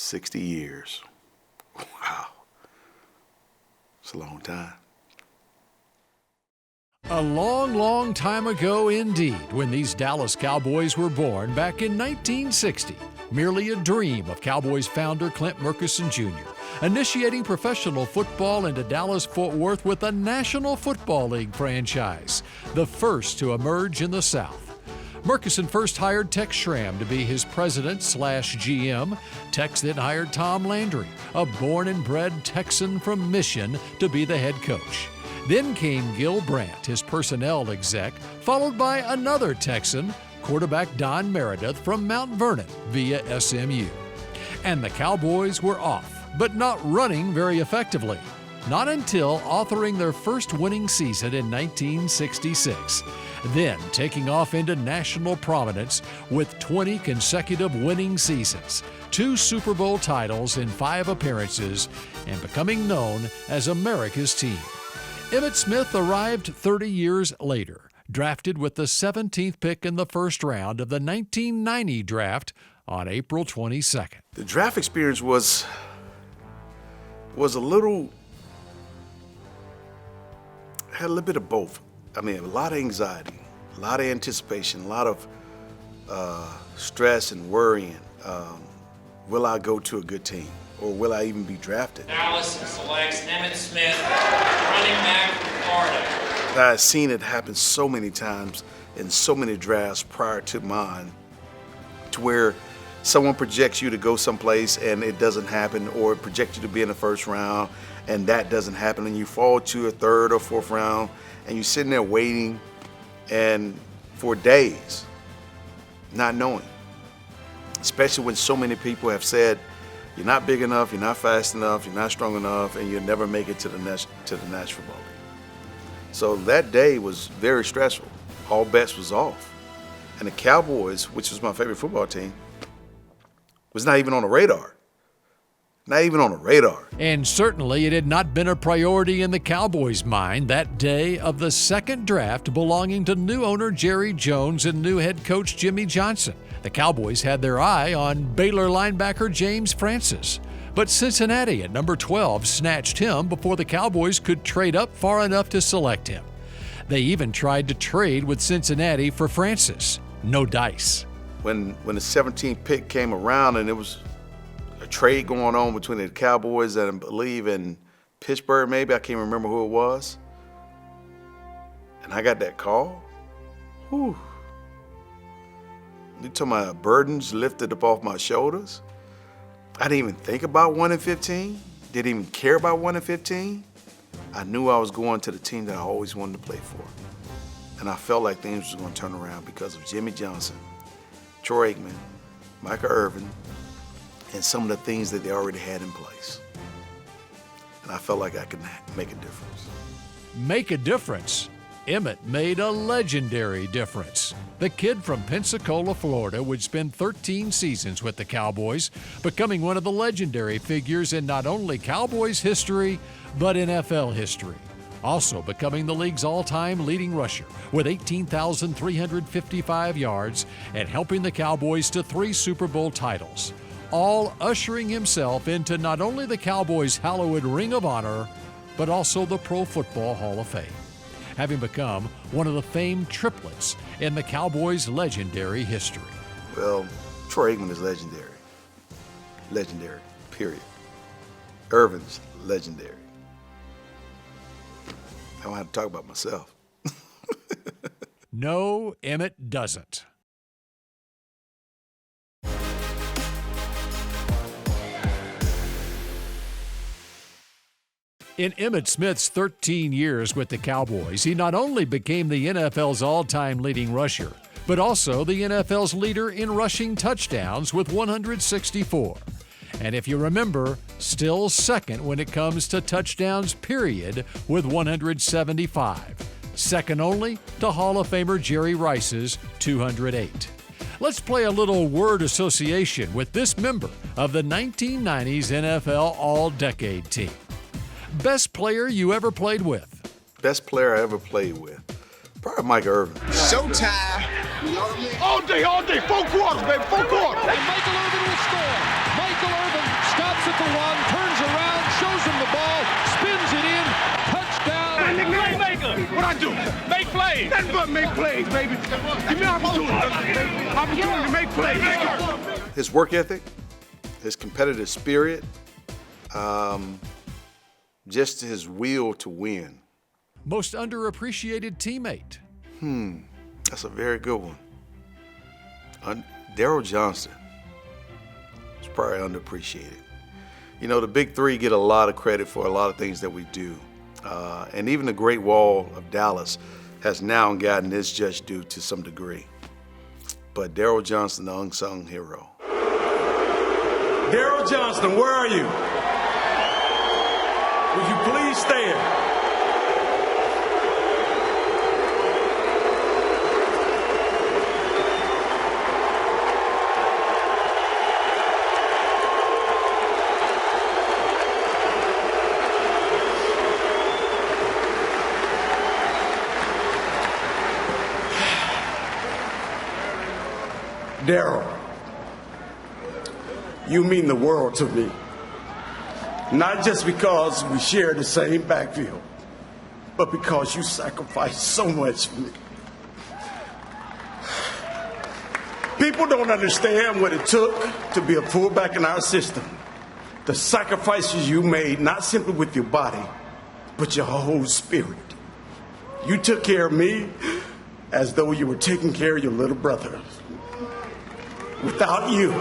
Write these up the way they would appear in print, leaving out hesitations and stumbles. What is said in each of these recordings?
60 years. Wow. It's a long time. A long, long time ago indeed, when these Dallas Cowboys were born back in 1960. Merely a dream of Cowboys founder Clint Murchison Jr., initiating professional football into Dallas-Fort Worth with a National Football League franchise, the first to emerge in the South. Murchison first hired Tex Schramm to be his president/GM. Tex then hired Tom Landry, a born and bred Texan from Mission, to be the head coach. Then came Gil Brandt, his personnel exec, followed by another Texan, quarterback Don Meredith from Mount Vernon via SMU. And the Cowboys were off, but not running very effectively. Not until authoring their first winning season in 1966. Then taking off into national prominence with 20 consecutive winning seasons, 2 Super Bowl titles in 5 appearances, and becoming known as America's team. Emmitt Smith arrived 30 years later, drafted with the 17th pick in the first round of the 1990 draft on April 22nd. The draft experience was a little, had a little bit of both. I mean, a lot of anxiety, a lot of anticipation, a lot of stress and worrying. Will I go to a good team? Or will I even be drafted? Dallas selects Emmitt Smith, running back from Florida. I've seen it happen so many times in so many drafts prior to mine, to where someone projects you to go someplace and it doesn't happen, or projects you to be in the first round and that doesn't happen, and you fall to a third or fourth round and you're sitting there waiting and for days, not knowing. Especially when so many people have said, you're not big enough, you're not fast enough, you're not strong enough, and you'll never make it to the National Football League. So that day was very stressful. All bets was off. And the Cowboys, which was my favorite football team, was not even on the radar. Not even on the radar. And certainly it had not been a priority in the Cowboys' mind that day of the second draft belonging to new owner Jerry Jones and new head coach Jimmy Johnson. The Cowboys had their eye on Baylor linebacker James Francis. But Cincinnati at number 12 snatched him before the Cowboys could trade up far enough to select him. They even tried to trade with Cincinnati for Francis. No dice. When the 17th pick came around and there was a trade going on between the Cowboys and I believe in Pittsburgh maybe, I can't remember who it was, and I got that call, whew. You took my burdens lifted up off my shoulders. I didn't even think about 1-15. Didn't even care about 1-15. I knew I was going to the team that I always wanted to play for. And I felt like things was going to turn around because of Jimmy Johnson, Troy Aikman, Michael Irvin, and some of the things that they already had in place. And I felt like I could make a difference. Make a difference? Emmitt made a legendary difference. The kid from Pensacola, Florida, would spend 13 seasons with the Cowboys, becoming one of the legendary figures in not only Cowboys history, but NFL history. Also becoming the league's all-time leading rusher with 18,355 yards and helping the Cowboys to 3 Super Bowl titles, all ushering himself into not only the Cowboys' hallowed Ring of Honor, but also the Pro Football Hall of Fame, having become one of the famed triplets in the Cowboys' legendary history. Well, Troy Aikman is legendary. Legendary, period. Irvin's legendary. I don't have to talk about myself. No, Emmitt doesn't. In Emmitt Smith's 13 years with the Cowboys, he not only became the NFL's all-time leading rusher, but also the NFL's leader in rushing touchdowns with 164. And if you remember, still second when it comes to touchdowns, period, with 175. Second only to Hall of Famer Jerry Rice's 208. Let's play a little word association with this member of the 1990s NFL All-Decade team. Best player you ever played with? Best player I ever played with? Probably Mike Irvin. Showtime. You know what I mean? All day, 4 quarters, baby, 4 quarters. And Michael Irvin will score. Michael Irvin looks at the run, turns around, shows him the ball, spins it in, touchdown. Playmaker. What I do? Make plays. Nothing but make plays, baby. Give me opportunity to make plays. His work ethic, his competitive spirit, just his will to win. Most underappreciated teammate. That's a very good one. Daryl Johnston is probably underappreciated. You know, the big three get a lot of credit for a lot of things that we do. And even the Great Wall of Dallas has now gotten its just due to some degree. But Daryl Johnston, the unsung hero. Daryl Johnston, where are you? Would you please stand? Daryl, you mean the world to me. Not just because we share the same backfield, but because you sacrificed so much for me. People don't understand what it took to be a fullback in our system. The sacrifices you made, not simply with your body, but your whole spirit. You took care of me as though you were taking care of your little brother. Without you,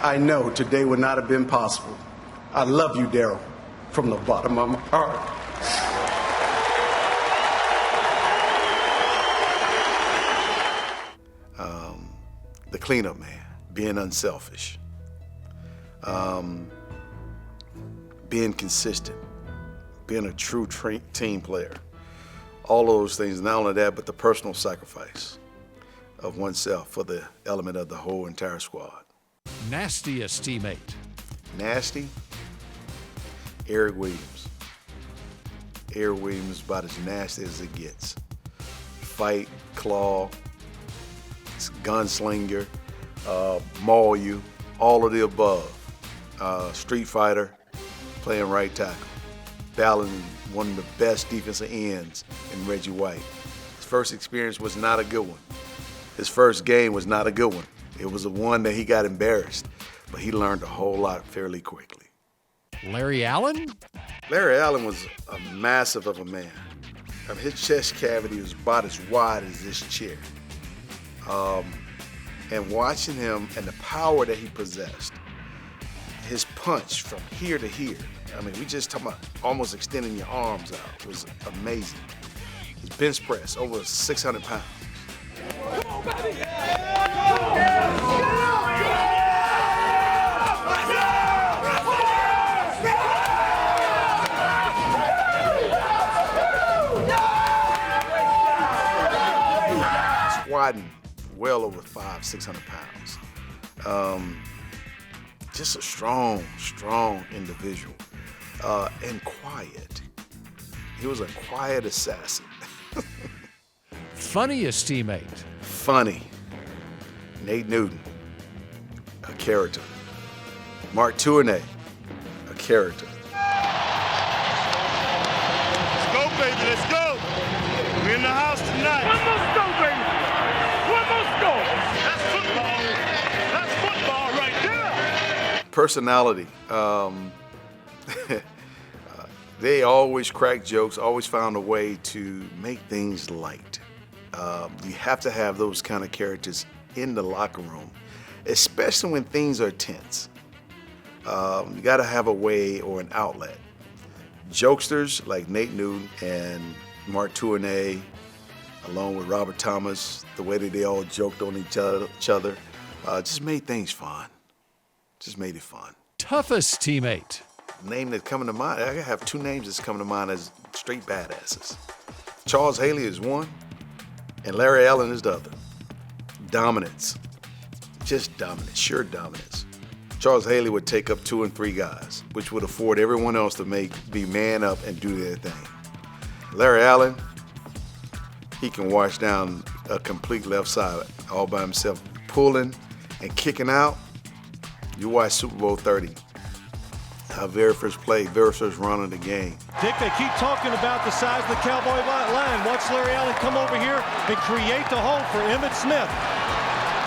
I know today would not have been possible. I love you, Daryl, from the bottom of my heart. The cleanup man, being unselfish. Being consistent, being a true team player, all of those things. Not only that, but the personal sacrifice of oneself for the element of the whole entire squad. Nastiest teammate. Nasty, Eric Williams. Eric Williams is about as nasty as it gets. Fight, claw, gunslinger, maul you, all of the above. Street fighter, playing right tackle, battling one of the best defensive ends in Reggie White. His first experience was not a good one. His first game was not a good one. It was the one that he got embarrassed, but he learned a whole lot fairly quickly. Larry Allen? Larry Allen was a massive of a man. His chest cavity was about as wide as this chair. And watching him and the power that he possessed, his punch from here to here. I mean, we just talking about almost extending your arms out. It was amazing. His bench press, over 600 pounds. Squatting well over 500-600 pounds. Just a strong individual, and quiet. He was a quiet assassin. Funniest teammate. Funny. Nate Newton, a character. Mark Tournay, a character. Let's go, baby. Let's go. We're in the house tonight. One more go, baby. One more go. That's football. That's football right there. Personality. They always crack jokes, always found a way to make things light. You have to have those kind of characters in the locker room, especially when things are tense. You got to have a way or an outlet. Jokesters like Nate Newton and Mark Tournay, along with Robert Thomas, the way that they all joked on each other, just made things fun. Just made it fun. Toughest teammate. Name that's coming to mind, I have two names that's coming to mind as straight badasses. Charles Haley is one, and Larry Allen is the other. Dominance. Just dominance, sheer dominance. Charles Haley would take up 2 and 3 guys, which would afford everyone else to be man up and do their thing. Larry Allen, he can wash down a complete left side all by himself, pulling and kicking out. You watch Super Bowl 30. Our very first play, very first run of the game. Dick, they keep talking about the size of the Cowboy line. Watch Larry Allen come over here and create the hole for Emmitt Smith.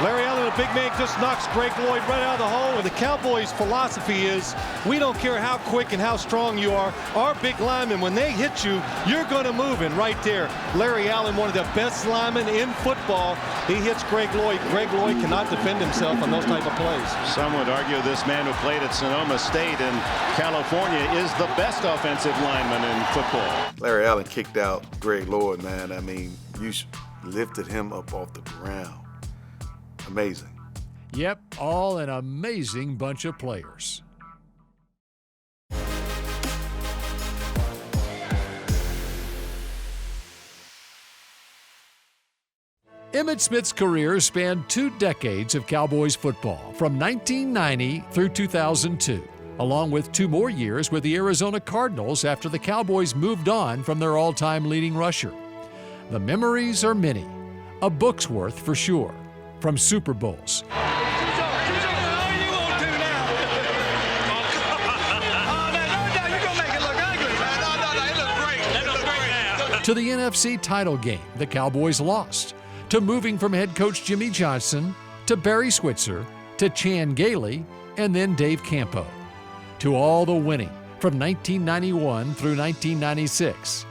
Larry Allen, a big man, just knocks Greg Lloyd right out of the hole. And the Cowboys' philosophy is, we don't care how quick and how strong you are. Our big linemen, when they hit you, you're going to move. And right there, Larry Allen, one of the best linemen in football, he hits Greg Lloyd. Greg Lloyd cannot defend himself on those type of plays. Some would argue this man who played at Sonoma State in California is the best offensive lineman in football. Larry Allen kicked out Greg Lloyd, man. I mean, you lifted him up off the ground. Amazing. Yep, all an amazing bunch of players. Emmitt Smith's career spanned 2 decades of Cowboys football, from 1990 through 2002, along with 2 more years with the Arizona Cardinals after the Cowboys moved on from their all-time leading rusher. The memories are many, a book's worth for sure. From Super Bowls to the NFC title game the Cowboys lost, to moving from head coach Jimmy Johnson to Barry Switzer to Chan Gailey and then Dave Campo, to all the winning from 1991 through 1996,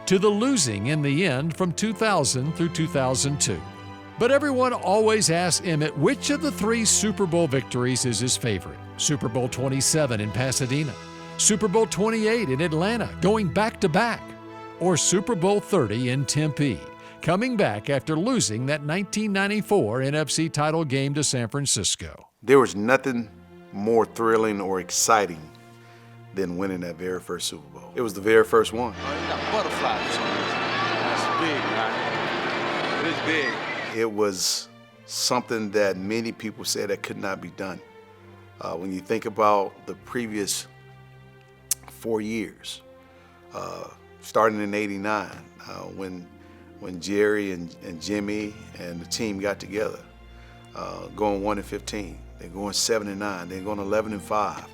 to the losing in the end from 2000 through 2002. But everyone always asks Emmitt which of the 3 Super Bowl victories is his favorite. Super Bowl 27 in Pasadena, Super Bowl 28 in Atlanta, going back-to-back, or Super Bowl 30 in Tempe, coming back after losing that 1994 NFC title game to San Francisco. There was nothing more thrilling or exciting than winning that very first Super Bowl. It was the very first one. Oh, you got butterflies on this. That's big, man. It is big. It was something that many people said that could not be done. When you think about the previous 4 years, starting in '89, when Jerry and Jimmy and the team got together, going 1-15, then going 7-9, then going 11-5,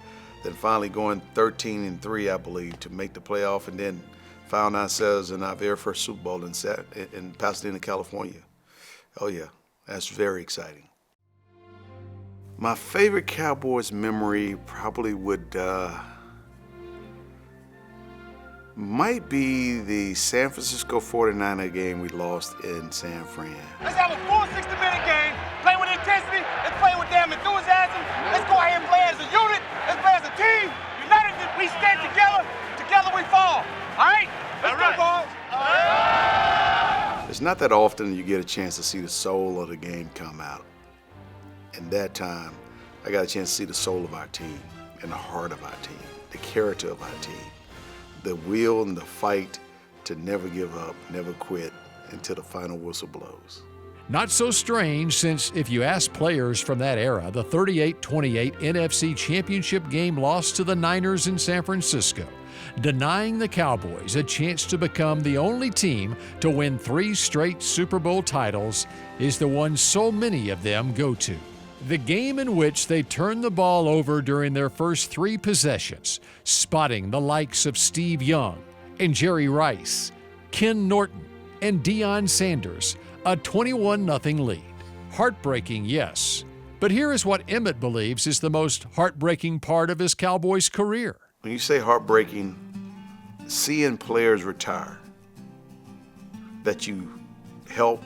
then finally going 13-3, I believe, to make the playoff, and then found ourselves in our very first Super Bowl in Pasadena, California. Oh yeah, that's very exciting. My favorite Cowboys memory probably might be the San Francisco 49er game we lost in San Fran. Let's have a full 60-minute game, play with intensity, let's play with damn enthusiasm. Let's go ahead and play as a unit, let's play as a team. United, we stand together, together we fall. All right? Let's go, boys. It's not that often you get a chance to see the soul of the game come out. And that time, I got a chance to see the soul of our team and the heart of our team, the character of our team, the will and the fight to never give up, never quit until the final whistle blows. Not so strange, since if you ask players from that era, the 38-28 NFC Championship game lost to the Niners in San Francisco, denying the Cowboys a chance to become the only team to win 3 straight Super Bowl titles, is the one so many of them go to. The game in which they turned the ball over during their first 3 possessions, spotting the likes of Steve Young and Jerry Rice, Ken Norton and Deion Sanders, a 21-0 lead. Heartbreaking, yes. But here is what Emmitt believes is the most heartbreaking part of his Cowboys career. When you say heartbreaking, seeing players retire, that you help,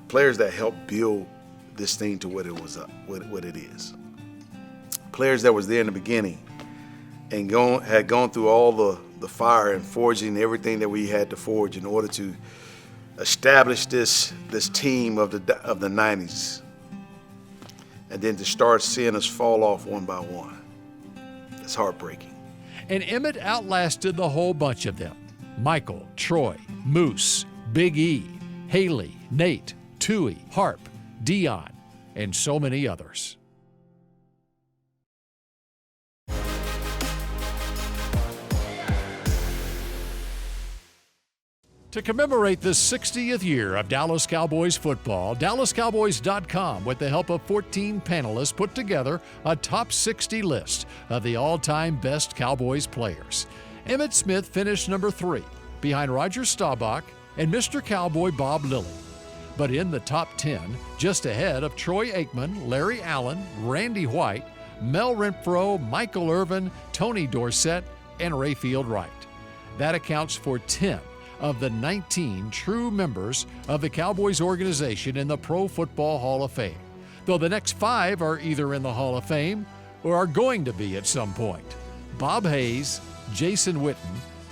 players that help build this thing to what it is. Players that was there in the beginning and had gone through all the fire and forging everything that we had to forge in order to establish this team of the 90s, and then to start seeing us fall off one by one. It's heartbreaking. And Emmitt outlasted the whole bunch of them. Michael, Troy, Moose, Big E, Haley, Nate, Tooey, Harp, Deion, and so many others. To commemorate the 60th year of Dallas Cowboys football, DallasCowboys.com, with the help of 14 panelists, put together a top 60 list of the all-time best Cowboys players. Emmitt Smith finished number 3, behind Roger Staubach and Mr. Cowboy Bob Lilly. But in the top 10, just ahead of Troy Aikman, Larry Allen, Randy White, Mel Renfro, Michael Irvin, Tony Dorsett, and Rayfield Wright. That accounts for 10 of the 19 true members of the Cowboys organization in the Pro Football Hall of Fame, though the next 5 are either in the Hall of Fame or are going to be at some point. Bob Hayes, Jason Witten,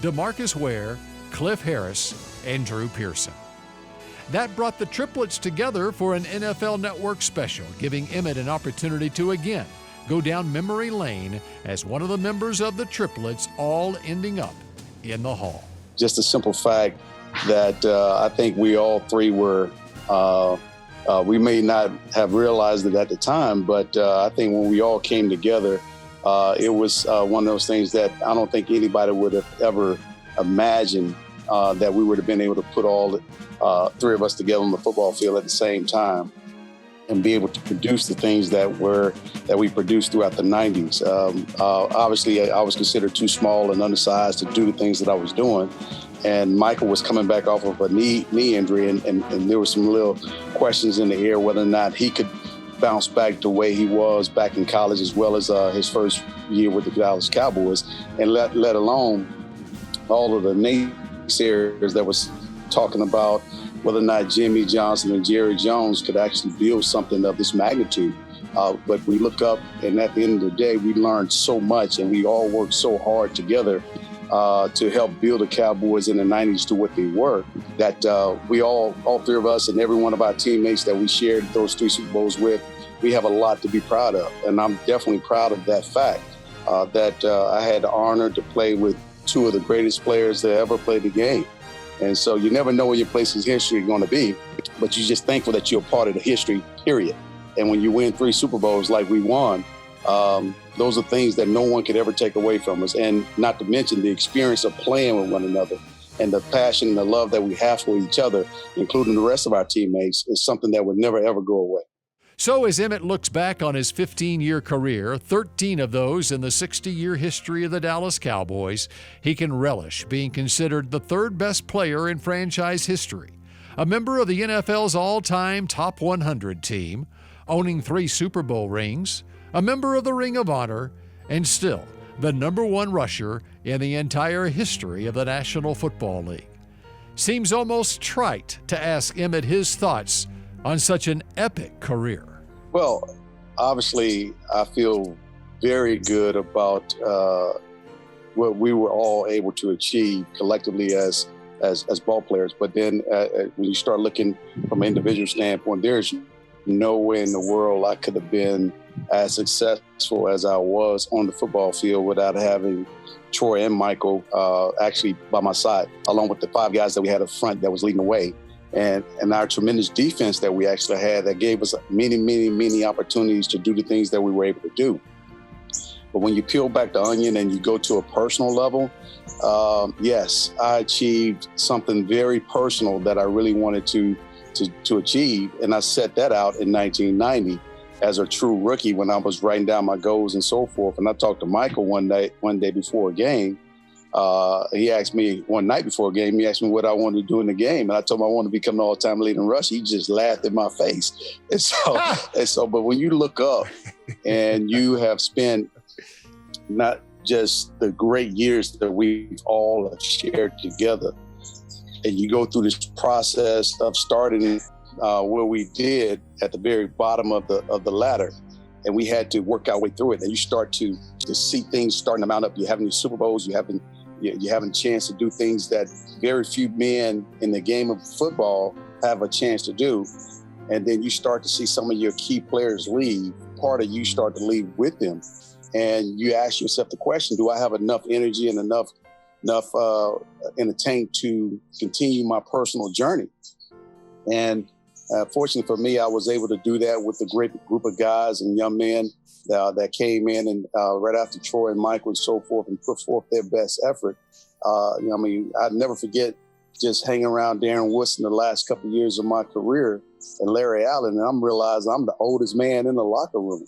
DeMarcus Ware, Cliff Harris, and Drew Pearson. That brought the triplets together for an NFL Network special, giving Emmitt an opportunity to again go down memory lane as one of the members of the triplets, all ending up in the Hall. Just the simple fact that I think we all three were, we may not have realized it at the time, but I think when we all came together, it was one of those things that I don't think anybody would have ever imagined that we would have been able to put all 3 of us together on the football field at the same time and be able to produce the things that we produced throughout the 90s. Obviously, I was considered too small and undersized to do the things that I was doing. And Michael was coming back off of a knee injury, and there were some little questions in the air whether or not he could bounce back the way he was back in college, as well as his first year with the Dallas Cowboys, and let alone all of the naysayers that was talking about whether or not Jimmy Johnson and Jerry Jones could actually build something of this magnitude. But we look up, and at the end of the day, we learned so much, and we all worked so hard together to help build the Cowboys in the 90s to what they were, that we all 3 of us and every one of our teammates that we shared those 3 Super Bowls with, we have a lot to be proud of. And I'm definitely proud of that fact, that I had the honor to play with 2 of the greatest players that ever played the game. And so you never know where your place in history is going to be, but you're just thankful that you're a part of the history, period. And when you win 3 Super Bowls like we won, those are things that no one could ever take away from us. And not to mention the experience of playing with one another and the passion and the love that we have for each other, including the rest of our teammates, is something that would never, ever go away. So as Emmitt looks back on his 15-year career, 13 of those in the 60-year history of the Dallas Cowboys, he can relish being considered the 3rd best player in franchise history, a member of the NFL's all-time top 100 team, owning 3 Super Bowl rings, a member of the Ring of Honor, and still the #1 rusher in the entire history of the National Football League. Seems almost trite to ask Emmitt his thoughts on such an epic career. Well, obviously, I feel very good about what we were all able to achieve collectively as ball players. But then when you start looking from an individual standpoint, there's no way in the world I could have been as successful as I was on the football field without having Troy and Michael actually by my side, along with the 5 guys that we had up front that was leading the way. And our tremendous defense that we actually had that gave us many opportunities to do the things that we were able to do. But when you peel back the onion and you go to a personal level, yes, I achieved something very personal that I really wanted to achieve. And I set that out in 1990 as a true rookie when I was writing down my goals and so forth. And I talked to Michael one day before a game. He asked me one night before a game, he asked me what I wanted to do in the game. And I told him I wanted to become an all-time leading rusher. He just laughed in my face. And so, but when you look up and you have spent not just the great years that we've all have shared together, and you go through this process of starting where we did at the very bottom of the ladder, and we had to work our way through it. And you start to see things starting to mount up. You're having these Super Bowls. You're having a chance to do things that very few men in the game of football have a chance to do. And then you start to see some of your key players leave. Part of you start to leave with them. And you ask yourself the question, do I have enough energy and enough in the tank to continue my personal journey? And fortunately for me, I was able to do that with a great group of guys and young men that came in and right after Troy and Michael and so forth and put forth their best effort. I'd never forget just hanging around Darren Woodson the last couple of years of my career and Larry Allen, and I'm realizing I'm the oldest man in the locker room.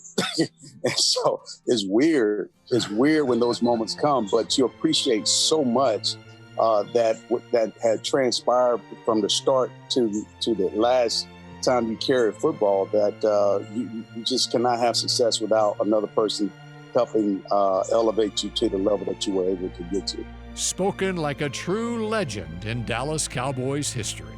And so it's weird. It's weird when those moments come, but you appreciate so much that had transpired from the start to the last time you carried football, that you just cannot have success without another person helping elevate you to the level that you were able to get to. Spoken like a true legend in Dallas Cowboys history.